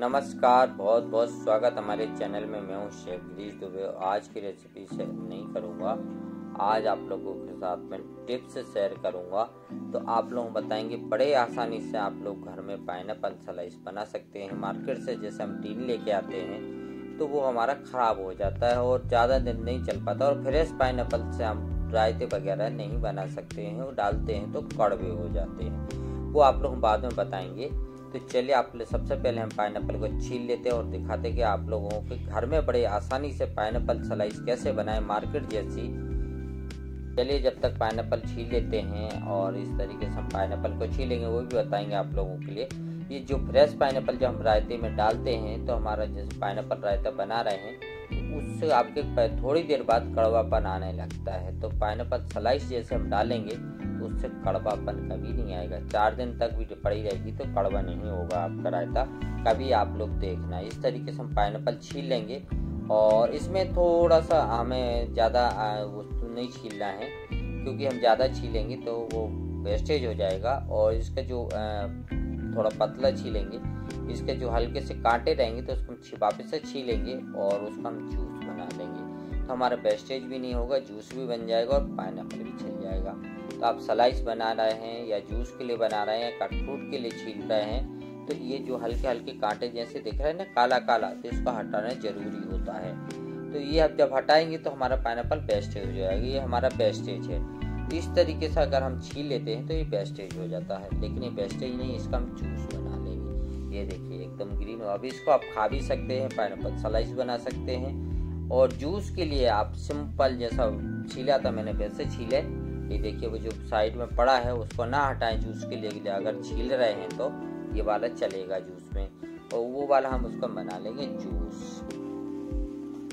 नमस्कार, बहुत बहुत स्वागत हमारे चैनल में। मैं हूँ शेफ गिरीश दुबे। आज की रेसिपी शेयर नहीं करूँगा, आज आप लोगों के साथ में टिप्स शेयर करूँगा। तो आप लोग बताएंगे बड़े आसानी से आप लोग घर में पाइनएप्पल स्लाइस बना सकते हैं। मार्केट से जैसे हम टीन लेके आते हैं तो वो हमारा ख़राब हो जाता है और ज़्यादा दिन नहीं चल पाता, और फ्रेश पाइनएप्पल से हम रायते वगैरह नहीं बना सकते हैं, वो डालते हैं तो कड़वे हो जाते हैं। वो आप लोग बाद में बताएंगे। तो चलिए आप सबसे पहले हम पाइनएप्पल को छील लेते हैं और दिखाते हैं कि आप लोगों के घर में बड़े आसानी से पाइनएप्पल स्लाइस कैसे बनाएं मार्केट जैसी। चलिए जब तक पाइनएप्पल छील लेते हैं और इस तरीके से हम पाइनएप्पल को छीलेंगे वो भी बताएंगे आप लोगों के लिए। ये जो फ्रेश पाइनएप्पल जो हम रायते में डालते हैं तो हमारा जैसे पाइनएप्पल रायता बना रहे हैं उससे आपके थोड़ी देर बाद कड़वापन आने लगता है। तो पाइनएप्पल स्लाइस जैसे हम डालेंगे तो उससे कड़वापन कभी नहीं आएगा। 4 दिन तक भी पड़ी रहेगी तो कड़वा नहीं होगा आपका रायता। कभी आप लोग देखना इस तरीके से हम पाइनएप्पल छील लेंगे। और इसमें थोड़ा सा हमें ज़्यादा वस्तु नहीं छीलना है, क्योंकि हम ज़्यादा छीलेंगे तो वो वेस्टेज हो जाएगा। और इसका जो थोड़ा पतला छीलेंगे, इसके जो हल्के से कांटे रहेंगे तो उसको हम वापस से छीलेंगे और उसका हम जूस बना लेंगे। तो हमारा वेस्टेज भी नहीं होगा, जूस भी बन जाएगा और पाइनएप्पल भी छिल जाएगा। तो आप स्लाइस बना रहे हैं या जूस के लिए बना रहे हैं, कट फ्रूट के लिए छील रहे हैं, तो ये जो हल्के हल्के कांटे जैसे दिख रहे हैं ना काला काला, तो इसको हटाना जरूरी होता है। तो ये आप जब हटाएंगे तो हमारा पाइनएप्पल वेस्टेज हो जाएगा। ये हमारा वेस्टेज है। इस तरीके से अगर हम छील लेते हैं तो ये वेस्टेज हो जाता है, लेकिन ये वेस्टेज नहीं, इसका हम जूस बना लेंगे। ये देखिए एकदम ग्रीन हो। अभी इसको आप खा भी सकते हैं, पाइनएप्पल स्लाइस बना सकते हैं। और जूस के लिए आप सिंपल जैसा छीला था मैंने वैसे छीले। ये देखिए वो जो साइड में पड़ा है उसको ना हटाएं जूस के लिए। अगर छील रहे हैं तो ये वाला चलेगा जूस में, और वो वाला हम उसको बना लेंगे जूस।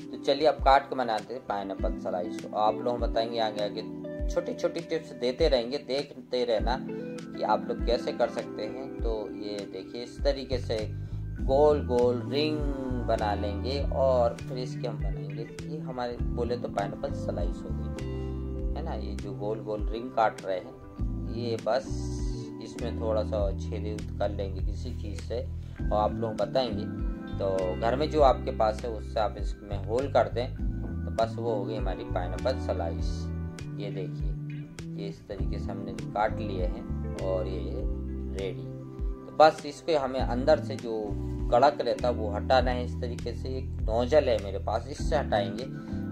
तो चलिए अब काट के बनाते हैं पाइनएप्पल स्लाइस। आप लोग बताएंगे आगे आगे छोटी छोटी टिप्स देते रहेंगे, देखते रहना कि आप लोग कैसे कर सकते हैं। तो ये देखिए इस तरीके से गोल गोल रिंग बना लेंगे और फिर इसके हम बनाएंगे। ये हमारे बोले तो पाइनएप्पल स्लाइस हो गई है ना। ये जो गोल गोल रिंग काट रहे हैं ये बस इसमें थोड़ा सा छेद कर लेंगे किसी चीज़ से, और आप लोग बताएंगे। तो घर में जो आपके पास है उससे आप इसमें होल कर दें तो बस वो हो गई हमारी पाइनएप्पल स्लाइस। ये देखिए ये इस तरीके से हमने काट लिए हैं और ये रेडी। तो बस इसको हमें अंदर से जो कड़क रहता है वो हटाना है। इस तरीके से एक नोजल है मेरे पास, इससे हटाएंगे।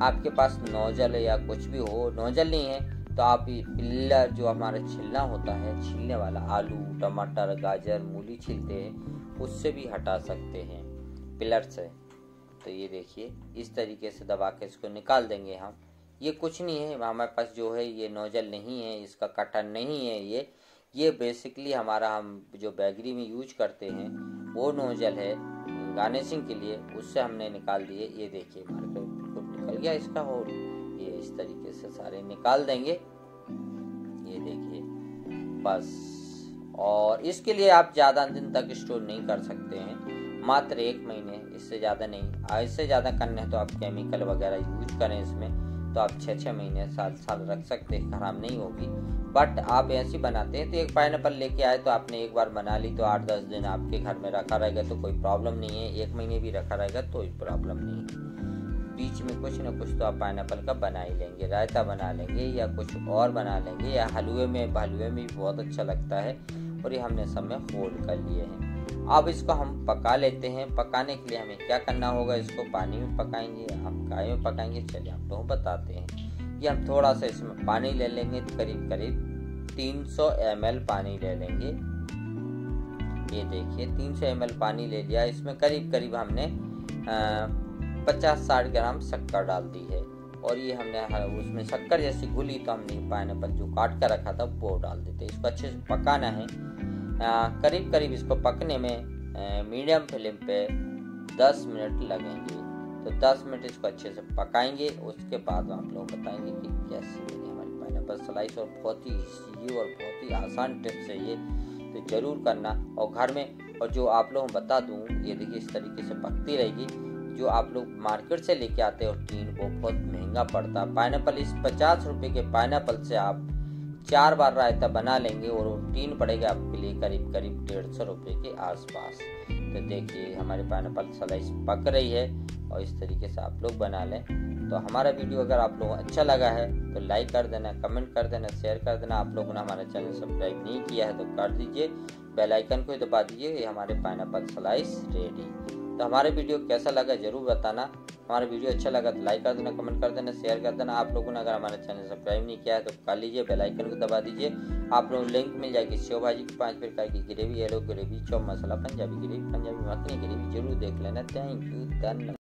आपके पास नोजल या कुछ भी हो, नोजल नहीं है तो आप पिल्लर जो हमारा छिलना होता है, छिलने वाला आलू टमाटर गाजर मूली छिलते हैं उससे भी हटा सकते हैं पिलर से। तो ये देखिए इस तरीके से दबा के इसको निकाल देंगे हम। ये कुछ नहीं है, हमारे पास जो है ये नोजल नहीं है, इसका कटर नहीं है। ये बेसिकली हमारा हम जो बेकरी में यूज करते हैं वो नोजल है गार्निशिंग के लिए, उससे हमने निकाल दिए। ये देखिए हमारे को निकल गया इसका होल। ये इस तरीके से सारे निकाल देंगे। ये देखिए बस। और इसके लिए आप ज़्यादा दिन तक स्टोर नहीं कर सकते हैं, मात्र 1 महीने, इससे ज़्यादा नहीं। इससे ज़्यादा करने तो आप केमिकल वगैरह यूज करें इसमें, तो आप 6-6 महीने 7 साल रख सकते हैं, खराब नहीं होगी। बट आप ऐसे बनाते हैं तो एक पाइनएप्पल लेके आए तो आपने एक बार बना ली तो 8-10 दिन आपके घर में रखा रहेगा तो कोई प्रॉब्लम नहीं है। 1 महीने भी रखा रहेगा तो कोई प्रॉब्लम नहीं है। बीच में कुछ ना कुछ तो आप पाइनएप्पल का बना ही लेंगे, रायता बना लेंगे या कुछ और बना लेंगे, या हलवे में भी बहुत अच्छा लगता है। और ये हमने सब में होल्ड कर लिए हैं। अब इसको हम पका लेते हैं। पकाने के लिए हमें क्या करना होगा, इसको पानी में पकाएंगे, हम काय में पकाएंगे, चलिए आप लोगों को बताते हैं। ये हम थोड़ा सा इसमें पानी ले लेंगे, करीब करीब 300 ml पानी ले लेंगे। ये देखिए 300 ml पानी ले लिया। इसमें करीब करीब हमने 50-60 ग्राम शक्कर डाल दी है। और ये हमने उसमें शक्कर जैसी घुली तो हमने पाइनएप्पल जो काट कर रखा था वो डाल देते। इसको अच्छे से पकाना है। करीब करीब इसको पकने में मीडियम फ्लेम पे 10 मिनट लगेंगे। तो 10 मिनट इसको अच्छे से पकाएंगे। उसके बाद आप लोग बताएंगे कि कैसे बनी हमारी पाइनएप्पल स्लाइस। और बहुत ही इजी और बहुत ही आसान टिप्स है ये, तो ज़रूर करना। और घर में, और जो आप लोगों को बता दूँ, ये देखिए इस तरीके से पकती रहेगी। जो आप लोग मार्केट से लेके आते हो टीन, वो बहुत महंगा पड़ता है। पाइनएप्पल इस 50 रुपये के पाइनएप्पल से आप 4 बार रायता बना लेंगे और टीन पड़ेगा आपके लिए करीब करीब 150 रुपये के आसपास। तो देखिए हमारे पाइनएप्पल स्लाइस पक रही है और इस तरीके से आप लोग बना लें। तो हमारा वीडियो अगर आप लोगों को अच्छा लगा है तो लाइक कर देना, कमेंट कर देना, शेयर कर देना। आप लोगों ने हमारा चैनल सब्सक्राइब नहीं किया है तो कर दीजिए, बेल आइकन को दबा दीजिए। ये हमारे पाइनएप्पल स्लाइस रेडी। तो हमारे वीडियो कैसा लगा जरूर बताना। हमारा वीडियो अच्छा लगा तो लाइक कर देना, कमेंट कर देना, शेयर कर देना। आप लोगों ने अगर हमारा चैनल सब्सक्राइब नहीं किया है तो कर लीजिए, बेल आइकन को दबा दीजिए। आप लोगों को लिंक मिल जाएगी सेव भाजी की 5 प्रकार की ग्रेवी, येलो ग्रेवी, चॉप मसाला, पंजाबी ग्रेवी, पंजाबी मखनी ग्रेवी, जरूर देख लेना। थैंक यू, धन्यवाद।